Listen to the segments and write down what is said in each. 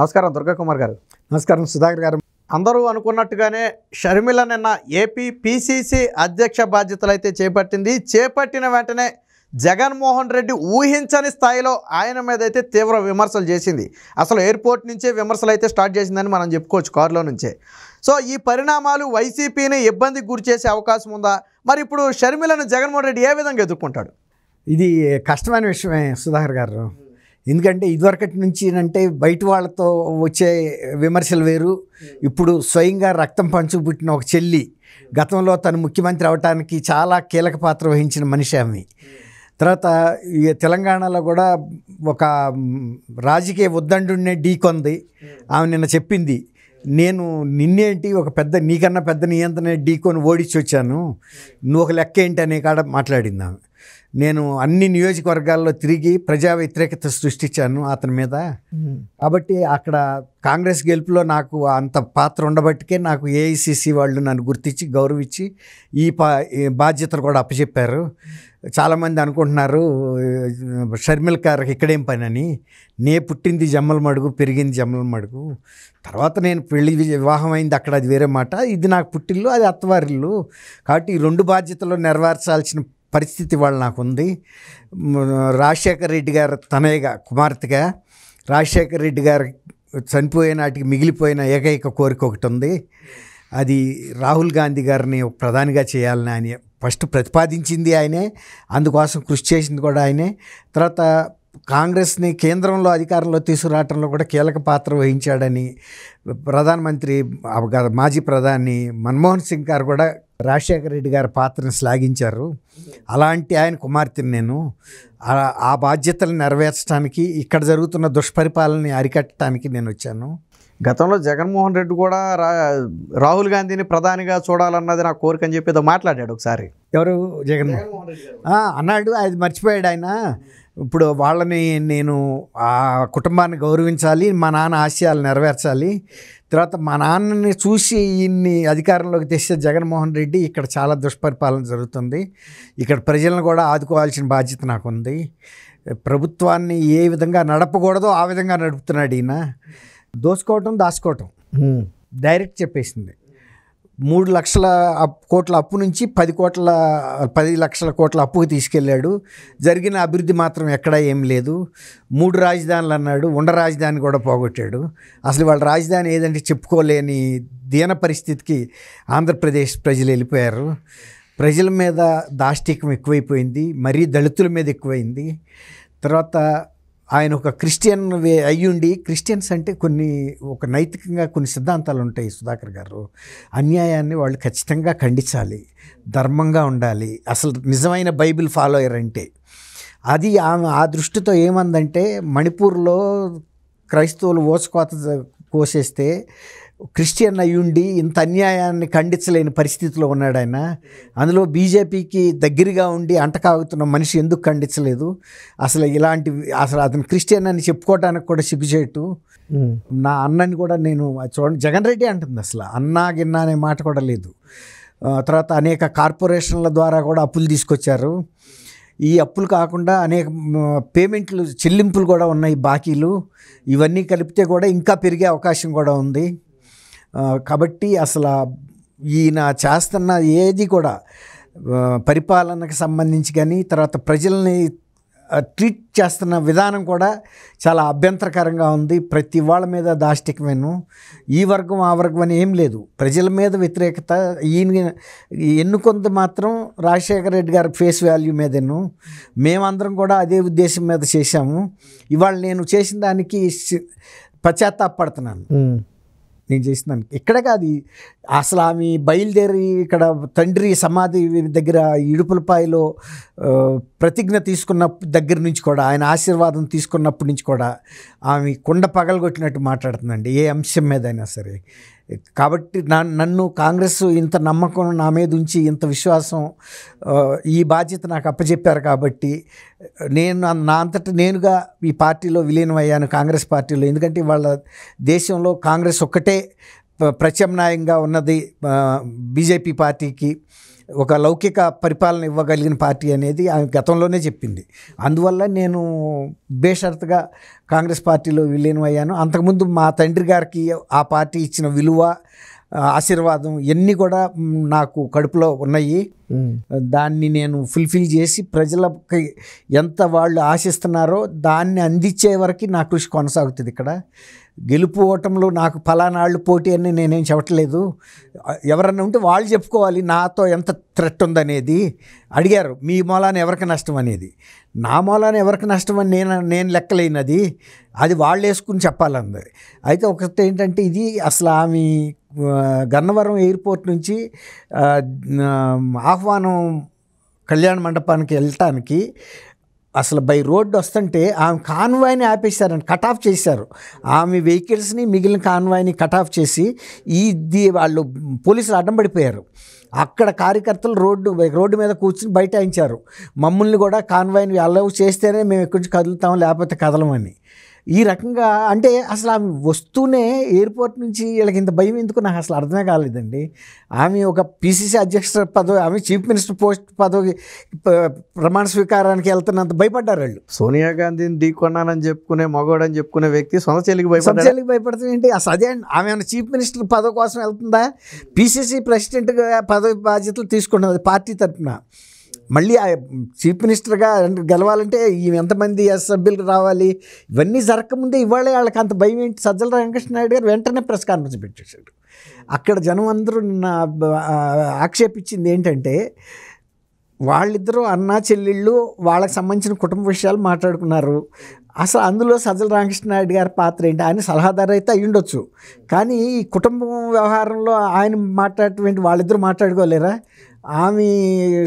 నమస్కారం దుర్గా కుమార్ గారు. నమస్కారం సుధాకర్ గారు. అందరూ అనుకున్నట్టుగానే షర్మిల నిన్న ఏపీ పిసిసి అధ్యక్ష బాధ్యతలు అయితే చేపట్టింది. చేపట్టిన వెంటనే జగన్మోహన్ రెడ్డి ఊహించని స్థాయిలో ఆయన మీద అయితే తీవ్ర విమర్శలు చేసింది. అసలు ఎయిర్పోర్ట్ నుంచే విమర్శలు అయితే స్టార్ట్ చేసిందని మనం చెప్పుకోవచ్చు, కారులో నుంచే. సో ఈ పరిణామాలు వైసీపీని ఇబ్బందికి గురి చేసే అవకాశం ఉందా? మరి ఇప్పుడు షర్మిలను జగన్మోహన్ రెడ్డి ఏ విధంగా ఎదుర్కొంటాడు? ఇది కష్టమైన విషయమే సుధాకర్ గారు. ఎందుకంటే ఇదివరకటి నుంచి అంటే బయట వాళ్ళతో వచ్చే విమర్శలు వేరు. ఇప్పుడు స్వయంగా రక్తం పంచు పుట్టిన ఒక చెల్లి, గతంలో తను ముఖ్యమంత్రి అవడానికి చాలా కీలక పాత్ర వహించిన మనిషి ఆమె. తర్వాత ఈ తెలంగాణలో కూడా ఒక రాజకీయ ఉద్దండునే ఢీకొంది. ఆమె నిన్న చెప్పింది, నేను నిన్నేంటి ఒక పెద్ద నీకన్నా పెద్ద నియంత్రణ ఢీకొని ఓడించి వచ్చాను, నువ్వు ఒక లెక్క ఏంటి అనే కాడ మాట్లాడింది ఆమె. నేను అన్ని నియోజకవర్గాల్లో తిరిగి ప్రజా వ్యతిరేకత సృష్టించాను అతని మీద. కాబట్టి అక్కడ కాంగ్రెస్ గెలుపులో నాకు అంత పాత్ర ఉండబట్టికే నాకు ఏఐసిసి వాళ్ళు నన్ను గుర్తించి గౌరవించి ఈ బాధ్యతలు కూడా అప్పచెప్పారు. చాలామంది అనుకుంటున్నారు షర్మిల గారికి ఇక్కడేం పని అని. నే పుట్టింది జమ్మలమడుగు, పెరిగింది జమ్మలమడుగు. తర్వాత నేను పెళ్లి వివాహం అయింది అక్కడ, అది వేరే మాట. ఇది నాకు పుట్టిల్లు, అది అత్తవారిల్లు. కాబట్టి ఈ రెండు బాధ్యతలు నెరవేర్చాల్సిన పరిస్థితి వాళ్ళు నాకు ఉంది. రాజశేఖర రెడ్డి గారు తనయ్యగా కుమార్తెగా రాజశేఖర రెడ్డి గారు చనిపోయే నాటికి మిగిలిపోయిన ఏకైక కోరిక ఒకటి ఉంది. అది రాహుల్ గాంధీ గారిని ప్రధానిగా చేయాలని ఆయన ఫస్ట్ ప్రతిపాదించింది ఆయనే, అందుకోసం కృషి చేసింది కూడా ఆయనే. తర్వాత కాంగ్రెస్ని కేంద్రంలో అధికారంలో తీసుకురావడంలో కూడా కీలక పాత్ర వహించాడని ప్రధానమంత్రి మాజీ ప్రధాని మన్మోహన్ సింగ్ గారు కూడా రాజశేఖర రెడ్డి గారి పాత్రను శ్లాఘించారు. అలాంటి ఆయన కుమార్తెని నేను ఆ బాధ్యతలు నెరవేర్చడానికి, ఇక్కడ జరుగుతున్న దుష్పరిపాలనని అరికట్టడానికి నేను వచ్చాను. గతంలో జగన్మోహన్ రెడ్డి కూడా రాహుల్ గాంధీని ప్రధానిగా చూడాలన్నది నా కోరిక అని చెప్పి ఏదో మాట్లాడాడు ఒకసారి. ఎవరు? జగన్మోహన్ అన్నాడు. అది మర్చిపోయాడు ఆయన. ఇప్పుడు వాళ్ళని నేను ఆ కుటుంబాన్ని గౌరవించాలి, మా నాన్న ఆశయాలు నెరవేర్చాలి. తర్వాత మా నాన్నని చూసి ఈయన్ని అధికారంలోకి తెస్తే జగన్మోహన్ రెడ్డి ఇక్కడ చాలా దుష్పరిపాలన జరుగుతుంది, ఇక్కడ ప్రజలను కూడా ఆదుకోవాల్సిన బాధ్యత నాకుంది. ప్రభుత్వాన్ని ఏ విధంగా నడపకూడదో ఆ విధంగా నడుపుతున్నాడు ఈయన. దోసుకోవటం దాచుకోవటం డైరెక్ట్ చెప్పేసింది. 3 లక్షల కోట్ల అప్పు నుంచి 10 లక్షల కోట్ల అప్పుకి తీసుకెళ్ళాడు. జరిగిన అభివృద్ధి మాత్రం ఎక్కడా ఏం లేదు. 3 రాజధానులు అన్నాడు, ఉన్న రాజధాని కూడా పోగొట్టాడు. అసలు వాళ్ళ రాజధాని ఏదంటే చెప్పుకోలేని దీన పరిస్థితికి ఆంధ్రప్రదేశ్ ప్రజలు వెళ్ళిపోయారు. ప్రజల మీద దాష్టికం ఎక్కువైపోయింది, మరీ దళితుల మీద ఎక్కువైంది. తర్వాత ఆయన ఒక క్రిస్టియన్ అయ్యుండి, క్రిస్టియన్స్ అంటే ఒక నైతికంగా కొన్ని సిద్ధాంతాలు ఉంటాయి సుధాకర్ గారు. అన్యాయాన్ని వాళ్ళు ఖచ్చితంగా ఖండించాలి, ధర్మంగా ఉండాలి. అసలు నిజమైన బైబిల్ ఫాలోయర్ అంటే అది. ఆమె ఆ దృష్టితో ఏమందంటే, మణిపూర్లో క్రైస్తవులు ఓచుకోత కోసేస్తే క్రిస్టియన్ అయ్యుండి ఇంత అన్యాయాన్ని ఖండించలేని పరిస్థితిలో ఉన్నాడు ఆయన. అందులో బీజేపీకి దగ్గరగా ఉండి అంటకాగుతున్న మనిషి ఎందుకు ఖండించలేదు? అసలు అసలు అతను క్రిస్టియన్ అని చెప్పుకోవడానికి కూడా సిగ్గుచేటు. నా అన్నని కూడా నేను చూడండి, జగన్ రెడ్డి అంటుంది, అసలు అన్నా గిన్నా అనే మాట కూడా లేదు. తర్వాత అనేక కార్పొరేషన్ల ద్వారా కూడా అప్పులు తీసుకొచ్చారు. ఈ అప్పులు కాకుండా అనేక పేమెంట్లు, చెల్లింపులు కూడా ఉన్నాయి, బాకీలు. ఇవన్నీ కలిపితే కూడా ఇంకా పెరిగే అవకాశం కూడా ఉంది. కాబట్టి అసలు ఈయన చేస్తున్న ఏది కూడా పరిపాలనకు సంబంధించి కానీ, తర్వాత ప్రజల్ని ట్రీట్ చేస్తున్న విధానం కూడా చాలా అభ్యంతరకరంగా ఉంది. ప్రతి వాళ్ళ మీద దాష్టికమేను, ఈ వర్గం ఆ వర్గం అని ఏం లేదు. ప్రజల మీద వ్యతిరేకత. ఈయన ఎన్నుకొంది మాత్రం రాజశేఖర రెడ్డి గారి ఫేస్ వాల్యూ మీదను. మేమందరం కూడా అదే ఉద్దేశం మీద చేశాము. ఇవాళ నేను చేసిన దానికి పశ్చాత్తాపడుతున్నాను. నేను చేసినాను ఇక్కడే కాదు, అసలు ఆమె బయలుదేరి ఇక్కడ తండ్రి సమాధి దగ్గర ఇడుపులపాయలో ప్రతిజ్ఞ తీసుకున్న దగ్గర నుంచి కూడా, ఆయన ఆశీర్వాదం తీసుకున్నప్పటి నుంచి కూడా ఆమె కుండ పగలగొట్టినట్టు మాట్లాడుతుందండి, ఏ అంశం మీద అయినా సరే. కాబట్టి నన్ను కాంగ్రెస్ ఇంత నమ్మకం నా మీద ఉంచి, ఇంత విశ్వాసం, ఈ బాధ్యత నాకు అప్పచెప్పారు. కాబట్టి నేను నా అంతటా నేనుగా ఈ పార్టీలో విలీనమయ్యాను, కాంగ్రెస్ పార్టీలో. ఎందుకంటే వాళ్ళ దేశంలో కాంగ్రెస్ ఒక్కటే ప్రత్యామ్నాయంగా ఉన్నది బీజేపీ పార్టీకి. ఒక లౌకిక పరిపాలన ఇవ్వగలిగిన పార్టీ అనేది ఆమె గతంలోనే చెప్పింది. అందువల్ల నేను బేషరతుగా కాంగ్రెస్ పార్టీలో విలీనం అయ్యాను. అంతకుముందు మా తండ్రి గారికి ఆ పార్టీ ఇచ్చిన విలువ, ఆశీర్వాదం ఇవన్నీ కూడా నాకు కడుపులో ఉన్నాయి. దాన్ని నేను ఫుల్ఫిల్ చేసి ప్రజలకి ఎంత వాళ్ళు ఆశిస్తున్నారో దాన్ని అందించే వరకు నా కృషి కొనసాగుతుంది. ఇక్కడ గెలుపు ఓటంలో నాకు ఫలానాళ్ళు పోటీ అని నేనేం చెప్పట్లేదు. ఎవరన్నా ఉంటే వాళ్ళు చెప్పుకోవాలి నాతో ఎంత థ్రెట్ ఉందనేది. అడిగారు మీ మూలాన ఎవరికి నష్టం అనేది. నా మూలాన ఎవరికి నష్టం అని నేను లెక్కలేనది, అది వాళ్ళు వేసుకుని చెప్పాలంది. అయితే ఒకటి ఏంటంటే ఇది అసలు ఆమె గన్నవరం ఎయిర్పోర్ట్ నుంచి ఆహ్వానం కళ్యాణ మండపానికి వెళ్ళటానికి అసలు బై రోడ్డు వస్తుంటే ఆమె కాన్వాయ్ని ఆపేశారని, కట్ ఆఫ్ చేశారు. ఆమె వెహికల్స్ని మిగిలిన కాన్వాయ్ని కట్ ఆఫ్ చేసి వాళ్ళు పోలీసులు అడ్డం పడిపోయారు. అక్కడ కార్యకర్తలు రోడ్డు మీద కూర్చుని బైఠాయించారు. మమ్మల్ని కూడా కాన్వాయ్ని అలౌ చేస్తేనే మేము ఎక్కడి నుంచి కదులుతాం, లేకపోతే కదలమని. ఈ రకంగా అంటే అసలు ఆమె వస్తూనే ఎయిర్పోర్ట్ నుంచి వీళ్ళకి ఇంత భయం ఎందుకు నాకు అసలు అర్థమే కాలేదండి. ఆమె ఒక పిసిసి అధ్యక్ష పదవి, ఆమె చీఫ్ మినిస్టర్ పోస్ట్ పదవి ప్రమాణ స్వీకారానికి వెళ్తున్నంత భయపడ్డారు వాళ్ళు. సోనియా గాంధీని ఢీకొన్నానని చెప్పుకునే మగోడని చెప్పుకునే వ్యక్తి సొంత చెల్లికి భయపడుతుంది ఏంటి అసలు? అదే ఆమె చీఫ్ మినిస్టర్ పదవి కోసం వెళ్తుందా? పిసిసి ప్రెసిడెంట్గా పదవి బాధ్యతలు తీసుకుంటుంది పార్టీ తరఫున. మళ్ళీ ఆ చీఫ్ మినిస్టర్గా గెలవాలంటే ఎంతమంది సభ్యులు రావాలి, ఇవన్నీ జరగకముందే ఇవాళ వాళ్ళకి అంత భయం ఏంటి? సజ్జల రామకృష్ణారెడ్డి గారు వెంటనే ప్రెస్ కాన్ఫరెన్స్ పెట్టేశాడు. అక్కడ జనం అందరూ నిన్న ఆక్షేపించింది ఏంటంటే వాళ్ళిద్దరూ అన్నా చెల్లెళ్ళు వాళ్ళకి సంబంధించిన కుటుంబ విషయాలు మాట్లాడుకున్నారు. అసలు అందులో సజ్జల రామకృష్ణారెడ్డి గారి పాత్ర ఏంటి? ఆయన సలహాదారు అయితే అయ్యి ఉండొచ్చు, కానీ ఈ కుటుంబం వ్యవహారంలో ఆయన మాట్లాడేటువంటి వాళ్ళిద్దరూ మాట్లాడుకోలేరా? ఆమె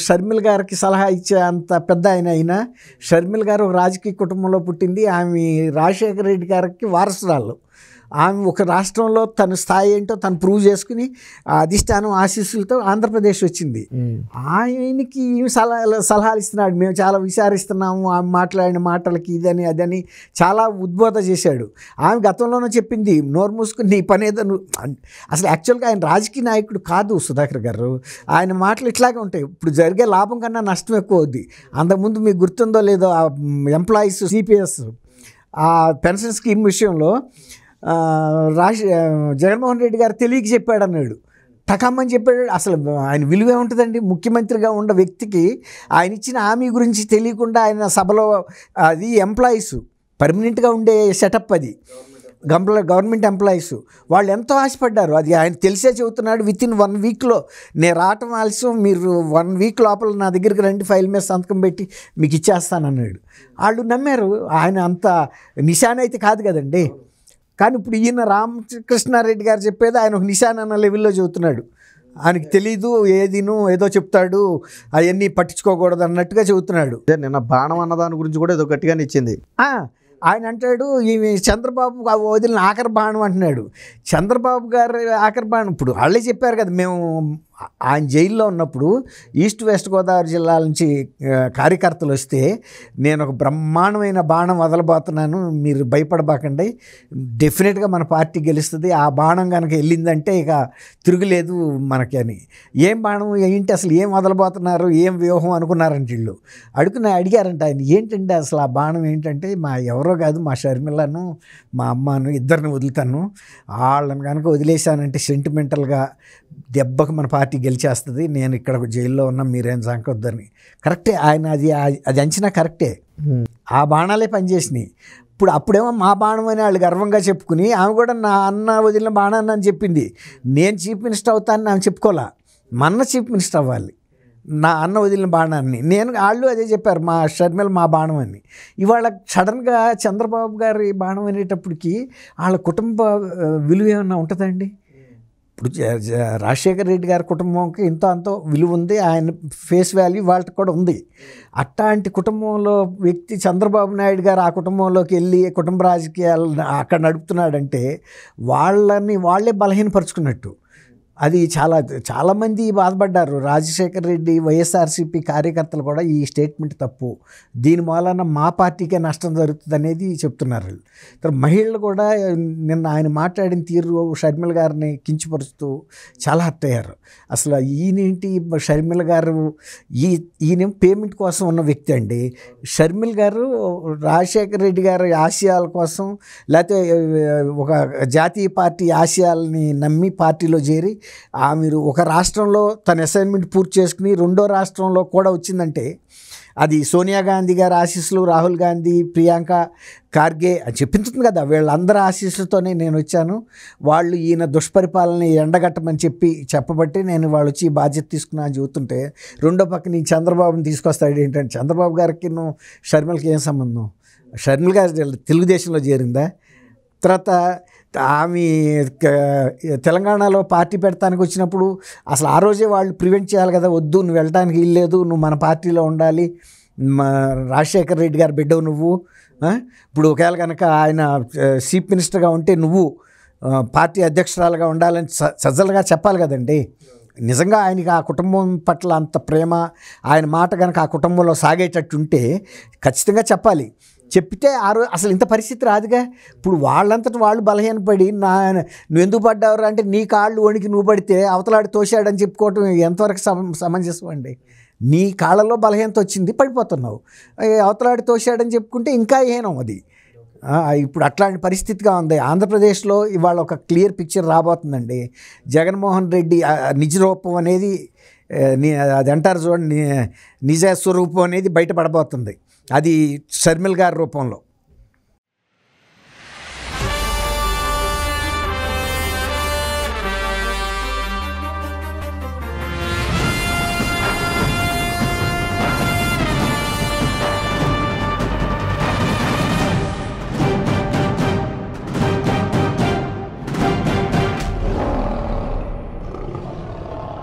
షర్మిల గారికి సలహా ఇచ్చే అంత పెద్ద అయినా షర్మిల గారు ఒక రాజకీయ కుటుంబంలో పుట్టింది. ఆమె రాజశేఖర రెడ్డి గారికి వారసురాలు. ఆమె ఒక రాష్ట్రంలో తన స్థాయి ఏంటో తను ప్రూవ్ చేసుకుని అధిష్టానం ఆశీస్సులతో ఆంధ్రప్రదేశ్ వచ్చింది. ఆయనకి సలహాలు ఇస్తున్నాడు. మేము చాలా విచారిస్తున్నాము ఆమె మాట్లాడిన మాటలకి, ఇదని అదని చాలా ఉద్బోధ చేశాడు. ఆమె గతంలోనే చెప్పింది, నోరు మూసుకుని నీ పని ఏదో. అసలు యాక్చువల్గా ఆయన రాజకీయ నాయకుడు కాదు సుధాకర్ గారు. ఆయన మాటలు ఇట్లాగే ఉంటాయి. ఇప్పుడు జరిగే లాభం కన్నా నష్టం ఎక్కువ అవుద్ది. అంతకుముందు మీకు గుర్తుందో లేదో ఆ ఎంప్లాయీస్ సిపిఎస్ ఆ పెన్షన్ స్కీమ్ విషయంలో జగన్మోహన్ రెడ్డి గారు తెలియక చెప్పాడు అన్నాడు. టకమ్మని చెప్పాడు. అసలు ఆయన విలువే ఉంటుందండి. ముఖ్యమంత్రిగా ఉన్న వ్యక్తికి ఆయన ఇచ్చిన హామీ గురించి తెలియకుండా ఆయన సభలో, అది ఎంప్లాయీస్ పర్మనెంట్గా ఉండే సెటప్, అది గవర్నమెంట్ ఎంప్లాయీస్ వాళ్ళు ఎంతో ఆశపడ్డారు. అది ఆయన తెలిసే చెబుతున్నాడు. వితిన్ 1 వీక్లో నేను రావటం ఆలస్యం, మీరు 1 వీక్ లోపల నా దగ్గరికి రండి, ఫైల్ మీద సంతకం పెట్టి మీకు ఇచ్చేస్తానన్నాడు. వాళ్ళు నమ్మారు. ఆయన అంత నిశాన్ అయితే కాదు కదండి. కానీ ఇప్పుడు ఈయన రామకృష్ణారెడ్డి గారు చెప్పేది ఆయన ఒక నిశాన్ అన్న లెవెల్లో చెబుతున్నాడు. ఆయనకి తెలీదు, ఏదో చెప్తాడు, అవన్నీ పట్టించుకోకూడదు అన్నట్టుగా చెబుతున్నాడు. నిన్న బాణం అన్నదాని గురించి కూడా ఏదో గట్టిగానే ఇచ్చింది. ఆయన అంటాడు ఈమె చంద్రబాబు వదిలిన ఆఖరి బాణం అంటున్నాడు. చంద్రబాబు గారు ఆఖరి బాణం ఇప్పుడు వాళ్ళే చెప్పారు కదా. మేము ఆయన జైల్లో ఉన్నప్పుడు ఈస్ట్ వెస్ట్ గోదావరి జిల్లాల నుంచి కార్యకర్తలు వస్తే నేను ఒక బ్రహ్మాండమైన బాణం వదలబోతున్నాను, మీరు భయపడబాకండి, డెఫినెట్గా మన పార్టీ గెలుస్తుంది, ఆ బాణం కనుక వెళ్ళిందంటే ఇక తిరుగులేదు మనకి అని. ఏం బాణం ఏంటి, అసలు ఏం వదలబోతున్నారు, ఏం వ్యూహం అనుకున్నారంటే వీళ్ళు అడిగారంట ఆయన. ఏంటంటే అసలు ఆ బాణం ఏంటంటే ఎవరో కాదు, మా షర్మిలను మా అమ్మను ఇద్దరిని వదులుతాను, వాళ్ళని కనుక వదిలేశానంటే సెంటిమెంటల్గా దెబ్బకు మన పార్టీ గెలిచేస్తుంది, నేను ఇక్కడ జైల్లో ఉన్నా, మీరేం సంకొద్దని. కరెక్టే, ఆయన అది అంచనా కరెక్టే. ఆ బాణాలే పనిచేసినాయి. అప్పుడేమో మా బాణం అని వాళ్ళు గర్వంగా చెప్పుకుని, ఆమె కూడా నా అన్న వదిలిన బాణాన్ని అని చెప్పింది. నేను చీఫ్ మినిస్టర్ అవుతానని ఆమె చెప్పుకోలే, మన చీఫ్ మినిస్టర్ అవ్వాలి, నా అన్న వదిలిన బాణాన్ని. వాళ్ళు అదే చెప్పారు, మా షర్మిల మా బాణం అని. ఇవాళ సడన్గా చంద్రబాబు గారి బాణం అనేటప్పటికి వాళ్ళ కుటుంబ విలువ ఏమన్నా ఉంటుందండి? ఇప్పుడు రాజశేఖర రెడ్డి గారి కుటుంబంకి ఇంతో అంతో విలువ ఉంది, ఆయన ఫేస్ వాల్యూ వాళ్ళకి కూడా ఉంది. అట్లాంటి కుటుంబంలో వ్యక్తి చంద్రబాబు నాయుడు గారు ఆ కుటుంబంలోకి వెళ్ళి కుటుంబ రాజకీయాలు అక్కడ నడుపుతున్నాడంటే వాళ్ళే బలహీనపరుచుకున్నట్టు. అది చాలామంది బాధపడ్డారు. రాజశేఖర్ రెడ్డి వైఎస్ఆర్సీపీ కార్యకర్తలు కూడా ఈ స్టేట్మెంట్ తప్పు, దీని మూలన మా పార్టీకే నష్టం జరుగుతుంది అనేది చెప్తున్నారు. తర్వాత మహిళలు కూడా నిన్న ఆయన మాట్లాడిన తీరు షర్మిల గారిని కించపరుస్తూ చాలా హర్ట్ అయ్యారు. అసలు ఈయనేంటి షర్మిల గారు, ఈయన పేమెంట్ కోసం ఉన్న వ్యక్తి అండి. షర్మిల గారు రాజశేఖర్ రెడ్డి గారి ఆశయాల కోసం, లేకపోతే ఒక జాతీయ పార్టీ ఆశయాలని నమ్మి పార్టీలో చేరి మీరు ఒక రాష్ట్రంలో తన అసైన్మెంట్ పూర్తి చేసుకుని రెండో రాష్ట్రంలో కూడా వచ్చిందంటే అది సోనియా గాంధీ గారి ఆశీస్సులు, రాహుల్ గాంధీ, ప్రియాంక ఖార్గే అని చెప్పించుతుంది కదా, వీళ్ళందరి ఆశీస్సులతోనే నేను వచ్చాను, వాళ్ళు ఈయన దుష్పరిపాలన ఎండగట్టమని చెప్పబట్టి నేను వాళ్ళు వచ్చి బాధ్యత తీసుకున్నా అని చెబుతుంటే, రెండో పక్క నీ చంద్రబాబుని తీసుకొస్తాడు ఏంటంటే, చంద్రబాబు గారికి షర్మిలకి ఏం సంబంధం? షర్మిల గారు తెలుగుదేశంలో చేరిందా? తర్వాత ఆమె తెలంగాణలో పార్టీ పెడతానికి వచ్చినప్పుడు అసలు ఆ రోజే వాళ్ళు ప్రివెంట్ చేయాలి కదా, వద్దు నువ్వు వెళ్ళడానికి వీల్లేదు, నువ్వు మన పార్టీలో ఉండాలి, రాజశేఖర్ రెడ్డి గారు బిడ్డవు నువ్వు, ఇప్పుడు ఒకవేళ కనుక ఆయన చీఫ్ మినిస్టర్గా ఉంటే నువ్వు పార్టీ అధ్యక్షురాలుగా ఉండాలని సజ్జలుగా చెప్పాలి కదండి. నిజంగా ఆయనకి ఆ కుటుంబం పట్ల అంత ప్రేమ, ఆయన మాట కనుక ఆ కుటుంబంలో సాగేటట్టు ఉంటే ఖచ్చితంగా చెప్పాలి. చెప్తే అసలు ఇంత పరిస్థితి రాదుగా. ఇప్పుడు వాళ్ళంతటి వాళ్ళు బలహీనపడి నువ్వు ఎందుకు పడ్డావు అంటే నీ కాళ్ళు వణికి నువ్వు పడితే అవతలాడి తోశాడని చెప్పుకోవటం ఎంతవరకు సమంజసం అండి? నీ కాళ్ళలో బలహీనత వచ్చింది, పడిపోతున్నావు, అవతలాడి తోశాడని చెప్పుకుంటే ఇంకా ఏనం అది. ఇప్పుడు అట్లాంటి పరిస్థితిగా ఉంది ఆంధ్రప్రదేశ్లో. ఇవాళ ఒక క్లియర్ పిక్చర్ రాబోతుందండి. జగన్మోహన్ రెడ్డి నిజ రూపం అనేది, అది అంటారు చూడండి, నిజ స్వరూపం అనేది బయటపడబోతుంది. అది షర్మిల గారి రూపంలో.